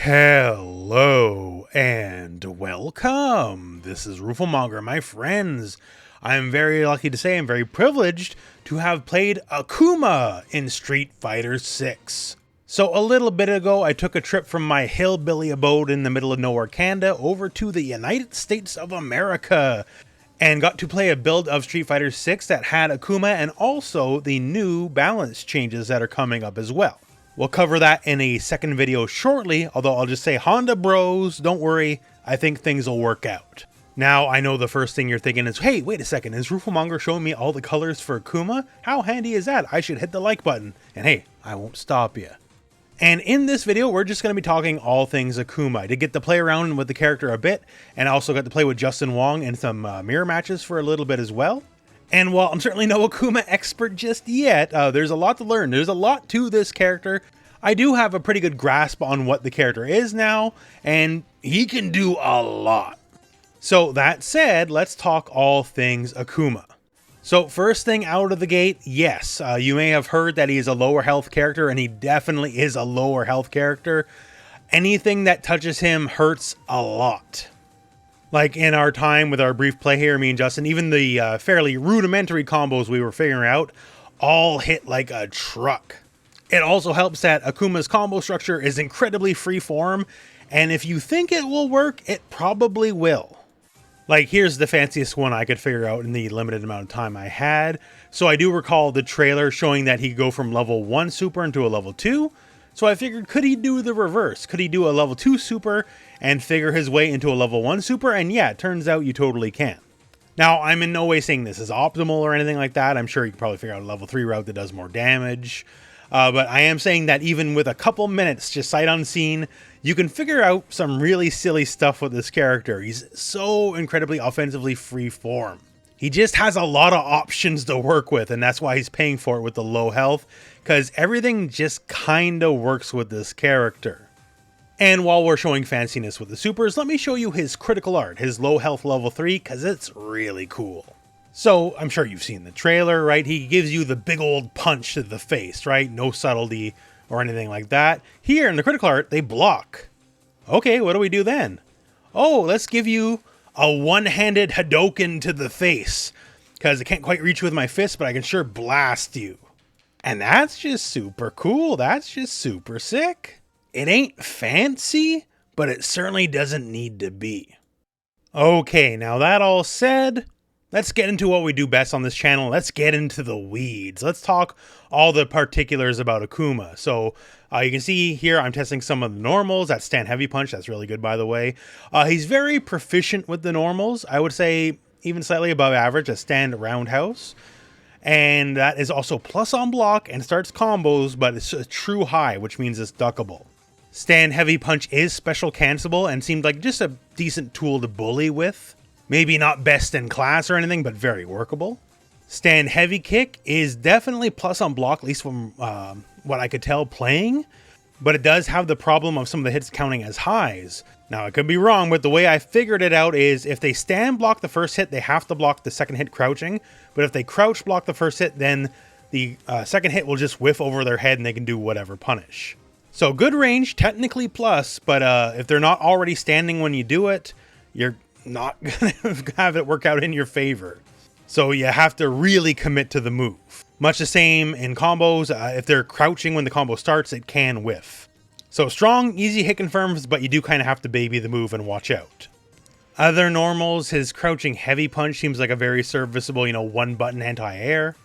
Hello and welcome. This is Rooflemonger, my friends. I'm very lucky to say I'm very privileged to have played Akuma in Street Fighter 6. So a little bit ago, I took a trip from my hillbilly abode in the middle of nowhere, Canada, over to the United States of America, and got to play a build of Street Fighter 6 that had Akuma and also the new balance changes that are coming up as well. We'll cover that in a second video shortly, although I'll just say Honda bros, don't worry, I think things will work out. Now, I know the first thing you're thinking is, hey, wait a second, is Rooflemonger showing me all the colors for Akuma? How handy is that? I should hit the like button. And hey, I won't stop you. And in this video, we're just going to be talking all things Akuma. I did get to play around with the character a bit, and I also got to play with Justin Wong in some mirror matches for a little bit as well. And while I'm certainly no Akuma expert just yet, there's a lot to learn. There's a lot to this character. I do have a pretty good grasp on what the character is now, and he can do a lot. So that said, let's talk all things Akuma. So first thing out of the gate, yes, you may have heard that he is a lower health character, and he definitely is a lower health character. Anything that touches him hurts a lot. Like in our time with our brief play here, me and Justin, even the fairly rudimentary combos we were figuring out all hit like a truck. It also helps that Akuma's combo structure is incredibly freeform, and if you think it will work, it probably will. Like, here's the fanciest one I could figure out in the limited amount of time I had. So I do recall the trailer showing that he could go from level 1 super into a level 2. So I figured, could he do the reverse? Could he do a level 2 super and figure his way into a level 1 super? And yeah, it turns out you totally can. Now, I'm in no way saying this is optimal or anything like that. I'm sure you can probably figure out a level 3 route that does more damage. But I am saying that even with a couple minutes, just sight unseen, you can figure out some really silly stuff with this character. He's so incredibly offensively free-form. He just has a lot of options to work with, and that's why he's paying for it with the low health, because everything just kind of works with this character. And while we're showing fanciness with the supers, let me show you his critical art, his low health level 3, because it's really cool. So, I'm sure you've seen the trailer, right? He gives you the big old punch to the face, right? No subtlety or anything like that. Here in the critical art, they block. Okay, what do we do then? Oh, let's give you a one-handed Hadouken to the face, because I can't quite reach with my fist, but I can sure blast you. And that's just super cool. That's just super sick. It ain't fancy, but it certainly doesn't need to be. Okay, now that all said, let's get into what we do best on this channel. Let's get into the weeds. Let's talk all the particulars about Akuma. So you can see here I'm testing some of the normals. That's stand heavy punch. That's really good, by the way. He's very proficient with the normals. I would say even slightly above average at stand roundhouse. And that is also plus on block and starts combos, but it's a true high, which means it's duckable. Stand heavy punch is special cancelable and seemed like just a decent tool to bully with. Maybe not best in class or anything, but very workable. Stand heavy kick is definitely plus on block, at least from what I could tell playing. But it does have the problem of some of the hits counting as highs. Now, I could be wrong, but the way I figured it out is if they stand block the first hit, they have to block the second hit crouching. But if they crouch block the first hit, then the second hit will just whiff over their head and they can do whatever punish. So good range, technically plus, but if they're not already standing when you do it, you're not gonna have it work out in your favor. So you have to really commit to the move. Much the same in combos. If they're crouching when the combo starts, it can whiff. So strong, easy hit confirms, but you do kind of have to baby the move and watch out. Other normals, his crouching heavy punch seems like a very serviceable, one button anti-air.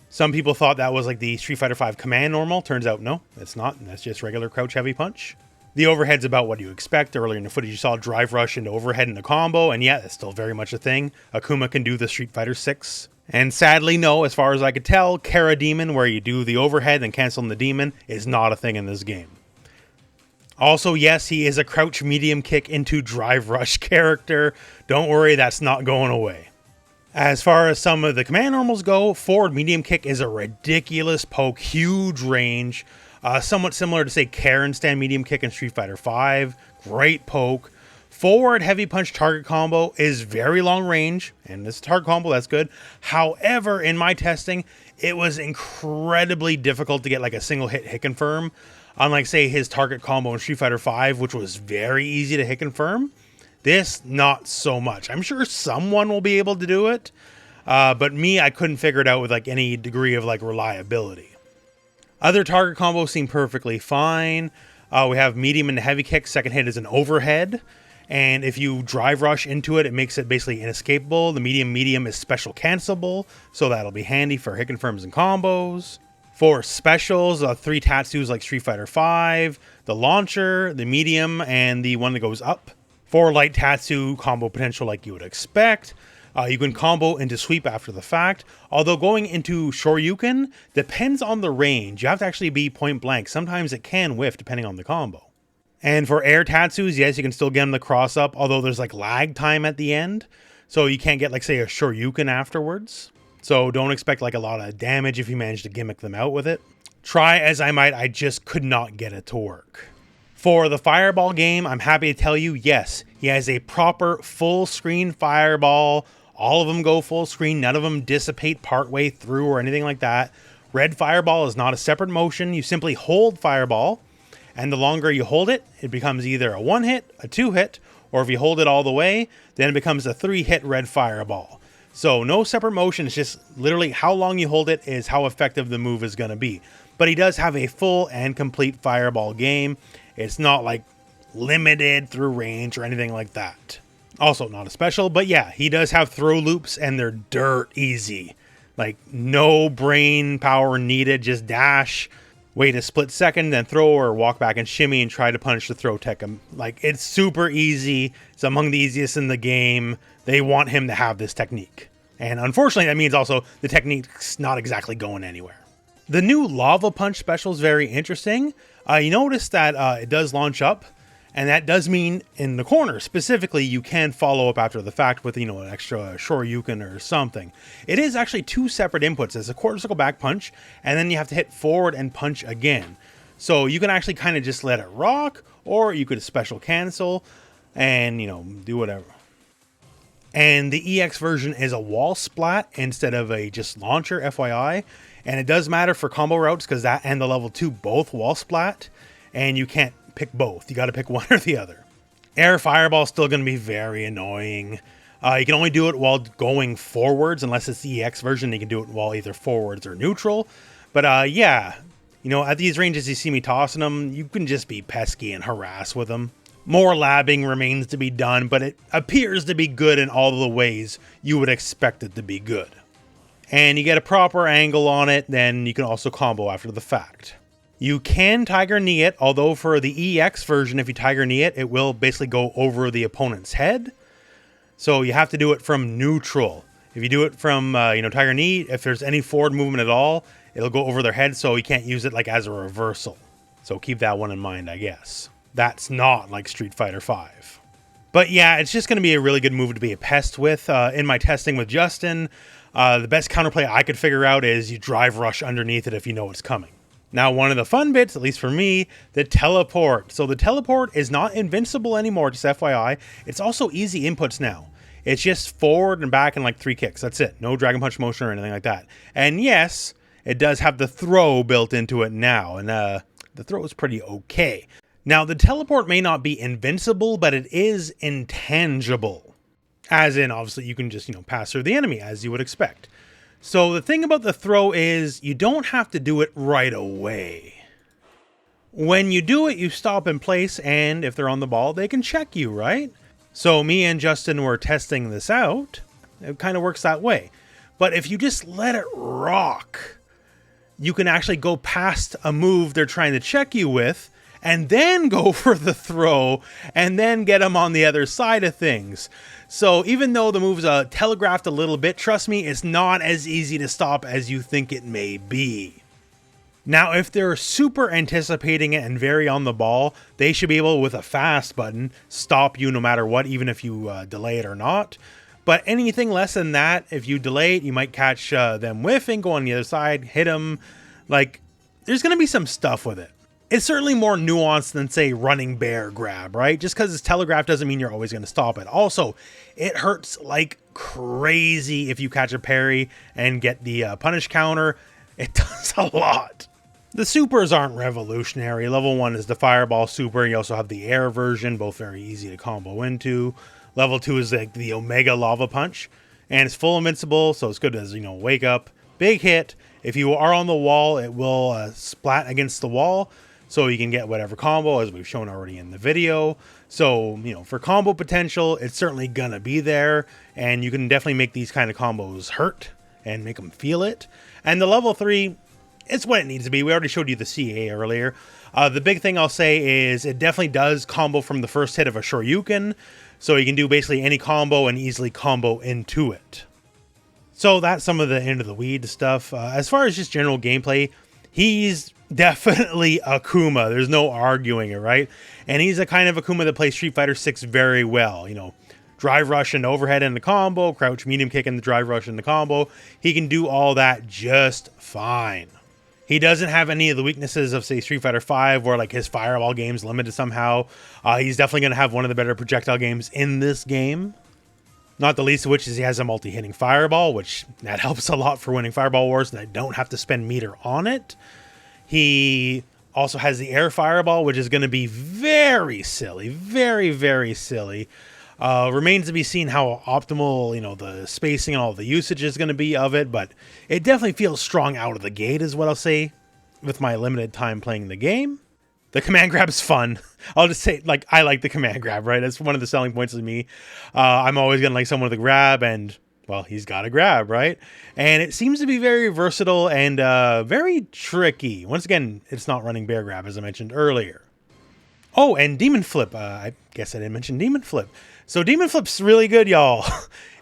Some people thought that was like the Street Fighter V command normal. Turns out no, it's not. That's just regular crouch heavy punch. The overhead's about what you expect. Earlier in the footage, you saw drive rush into overhead in the combo, and yeah, it's still very much a thing. Akuma can do the Street Fighter 6. And sadly, no, as far as I could tell, Kara Demon, where you do the overhead and canceling the demon, is not a thing in this game. Also, yes, he is a crouch medium kick into drive rush character. Don't worry, that's not going away. As far as some of the command normals go, forward medium kick is a ridiculous poke, huge range. Somewhat similar to, say, Karen stand medium kick in Street Fighter V. Great poke. Forward heavy punch target combo is very long range, and this target combo, that's good. However, in my testing, it was incredibly difficult to get like a single hit confirm. Unlike, say, his target combo in Street Fighter V, which was very easy to hit confirm, this, not so much. I'm sure someone will be able to do it, but me, I couldn't figure it out with like any degree of like reliability. Other target combos seem perfectly fine. We have medium and heavy kick. Second hit is an overhead. And if you drive rush into it, it makes it basically inescapable. The medium is special cancelable, so that'll be handy for hit confirms and combos. For specials, 3 Tatsus like Street Fighter V, the launcher, the medium, and the one that goes up. 4 light Tatsu combo potential like you would expect. You can combo into sweep after the fact, although going into Shoryuken depends on the range. You have to actually be point blank. Sometimes it can whiff depending on the combo. And for air Tatsus, yes, you can still get them to cross up, although there's like lag time at the end. So you can't get like, say, a Shoryuken afterwards. So don't expect like a lot of damage if you manage to gimmick them out with it. Try as I might, I just could not get it to work. For the Fireball game, I'm happy to tell you, yes, he has a proper full screen Fireball. All of them go full screen. None of them dissipate partway through or anything like that. Red Fireball is not a separate motion. You simply hold Fireball, and the longer you hold it, it becomes either a 1-hit, a 2-hit, or if you hold it all the way, then it becomes a 3-hit Red Fireball. So no separate motion. It's just literally how long you hold it is how effective the move is going to be. But he does have a full and complete Fireball game. It's not like limited through range or anything like that. Also not a special, but yeah, he does have throw loops and they're dirt easy. Like no brain power needed, just dash, wait a split second, then throw or walk back and shimmy and try to punish the throw tech. Like it's super easy. It's among the easiest in the game. They want him to have this technique. And unfortunately, that means also the technique's not exactly going anywhere. The new Lava Punch special is very interesting. You notice that it does launch up, and that does mean in the corner specifically you can follow up after the fact with, you know, an extra Shoryuken or something. It is actually 2 separate inputs. It's a quarter circle back punch, and then you have to hit forward and punch again. So you can actually kind of just let it rock, or you could special cancel and, you know, do whatever. And the EX version is a wall splat instead of a just launcher, FYI. And it does matter for combo routes because that and the level 2 both wall splat. And you can't pick both. You got to pick one or the other. Air Fireball is still going to be very annoying. You can only do it while going forwards unless it's the EX version. You can do it while either forwards or neutral. But yeah, you know, at these ranges you see me tossing them, you can just be pesky and harass with them. More labbing remains to be done, but it appears to be good in all the ways you would expect it to be good. And you get a proper angle on it, then you can also combo after the fact. You can Tiger Knee it, although for the EX version, if you Tiger Knee it, it will basically go over the opponent's head. So you have to do it from neutral. If you do it from, Tiger Knee, if there's any forward movement at all, it'll go over their head, so you can't use it like as a reversal. So keep that one in mind, I guess. That's not like Street Fighter V. But yeah, it's just going to be a really good move to be a pest with. In my testing with Justin, the best counterplay I could figure out is you drive rush underneath it if you know it's coming. Now, one of the fun bits, at least for me, the teleport. So the teleport is not invincible anymore, just FYI. It's also easy inputs now. It's just forward and back and like 3 kicks. That's it. No Dragon Punch motion or anything like that. And yes, it does have the throw built into it now. And the throw is pretty okay. Now, the teleport may not be invincible, but it is intangible. As in, obviously, you can just, pass through the enemy, as you would expect. So the thing about the throw is you don't have to do it right away. When you do it, you stop in place, and if they're on the ball, they can check you, right? So me and Justin were testing this out. It kind of works that way. But if you just let it rock, you can actually go past a move they're trying to check you with, and then go for the throw, and then get them on the other side of things. So even though the move's telegraphed a little bit, trust me, it's not as easy to stop as you think it may be. Now, if they're super anticipating it and very on the ball, they should be able, with a fast button, stop you no matter what, even if you delay it or not. But anything less than that, if you delay it, you might catch them whiffing, go on the other side, hit them. Like, there's going to be some stuff with it. It's certainly more nuanced than, say, running bear grab, right? Just because it's telegraphed doesn't mean you're always going to stop it. Also, it hurts like crazy if you catch a parry and get the punish counter. It does a lot. The supers aren't revolutionary. Level 1 is the Fireball super. You also have the Air version, both very easy to combo into. Level 2 is like the Omega Lava Punch, and it's full invincible, so it's good as, Wake Up. Big hit. If you are on the wall, it will splat against the wall, so you can get whatever combo, as we've shown already in the video. So, for combo potential, it's certainly gonna be there, and you can definitely make these kind of combos hurt and make them feel it. And the level 3, it's what it needs to be. We already showed you the CA earlier. The big thing I'll say is it definitely does combo from the first hit of a Shoryuken, so you can do basically any combo and easily combo into it. So that's some of the end of the weed stuff. As far as just general gameplay, he's definitely Akuma. There's no arguing it, right? And he's a kind of Akuma that plays Street Fighter 6 very well. Drive rush and overhead in the combo, crouch medium kick in the drive rush in the combo. He can do all that just fine. He doesn't have any of the weaknesses of, say, Street Fighter V, where like his fireball game's limited somehow. He's definitely going to have one of the better projectile games in this game. Not the least of which is he has a multi-hitting fireball, which that helps a lot for winning fireball wars, and I don't have to spend meter on it. He also has the air fireball, which is going to be very silly, very, very silly. Remains to be seen how optimal, the spacing and all the usage is going to be of it, but it definitely feels strong out of the gate is what I'll say with my limited time playing the game. The command grab's fun. I'll just say, I like the command grab, right? That's one of the selling points of me. I'm always going to like someone with a grab, and, well, he's got a grab, right? And it seems to be very versatile and very tricky. Once again, it's not running bear grab, as I mentioned earlier. Oh, and Demon Flip. I guess I didn't mention Demon Flip. So Demon Flip's really good, y'all.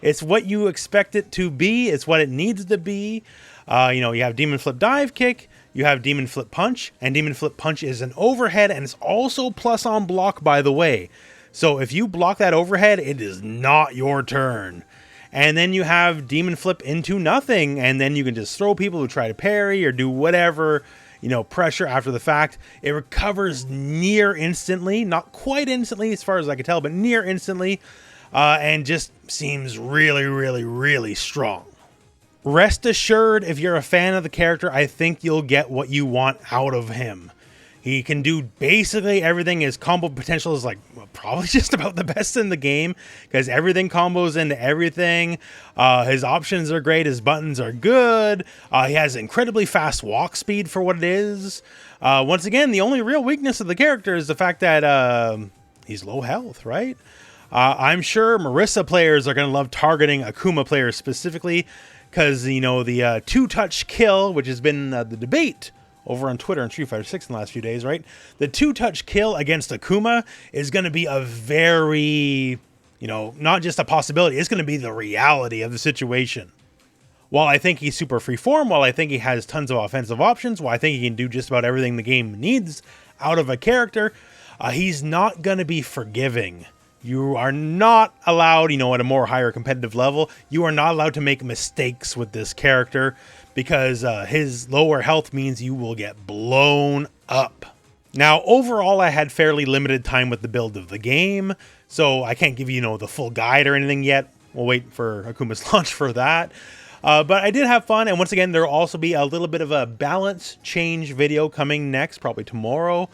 It's what you expect it to be. It's what it needs to be. You have Demon Flip Dive Kick. You have Demon Flip Punch, and Demon Flip Punch is an overhead, and it's also plus on block, by the way. So if you block that overhead, it is not your turn. And then you have Demon Flip into nothing, and then you can just throw people who try to parry or do whatever, pressure after the fact. It recovers near instantly, not quite instantly as far as I can tell, but near instantly, and just seems really, really, really strong. Rest assured, if you're a fan of the character, I think you'll get what you want out of him. He can do basically everything. His combo potential is probably just about the best in the game, because everything combos into everything. His options are great. His buttons are good. He has incredibly fast walk speed for what it is. Once again, the only real weakness of the character is the fact that he's low health, right? I'm sure Marissa players are going to love targeting Akuma players specifically, because, the two-touch kill, which has been the debate over on Twitter and Street Fighter 6 in the last few days, right? The two-touch kill against Akuma is going to be a very, not just a possibility, it's going to be the reality of the situation. While I think he's super freeform, while I think he has tons of offensive options, while I think he can do just about everything the game needs out of a character, he's not going to be forgiving. You are not allowed, at a more higher competitive level, you are not allowed to make mistakes with this character, because his lower health means you will get blown up. Now, overall, I had fairly limited time with the build of the game, so I can't give you, the full guide or anything yet. We'll wait for Akuma's launch for that. But I did have fun, and once again, there will also be a little bit of a balance change video coming next, probably tomorrow.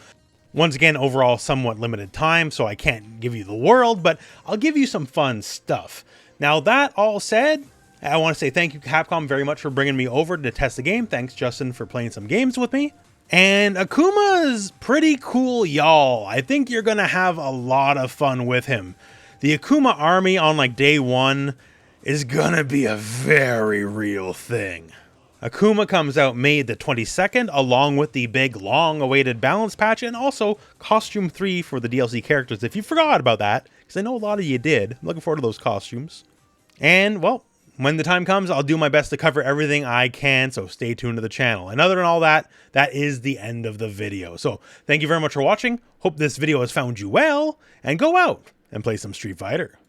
Once again, overall, somewhat limited time, so I can't give you the world, but I'll give you some fun stuff. Now, that all said, I want to say thank you, Capcom, very much for bringing me over to test the game. Thanks, Justin, for playing some games with me. And Akuma is pretty cool, y'all. I think you're going to have a lot of fun with him. The Akuma army on, day one is going to be a very real thing. Akuma comes out May the 22nd, along with the big, long-awaited balance patch, and also Costume 3 for the DLC characters, if you forgot about that, because I know a lot of you did. I'm looking forward to those costumes. And, well, when the time comes, I'll do my best to cover everything I can, so stay tuned to the channel. And other than all that, that is the end of the video. So, thank you very much for watching. Hope this video has found you well, and go out and play some Street Fighter.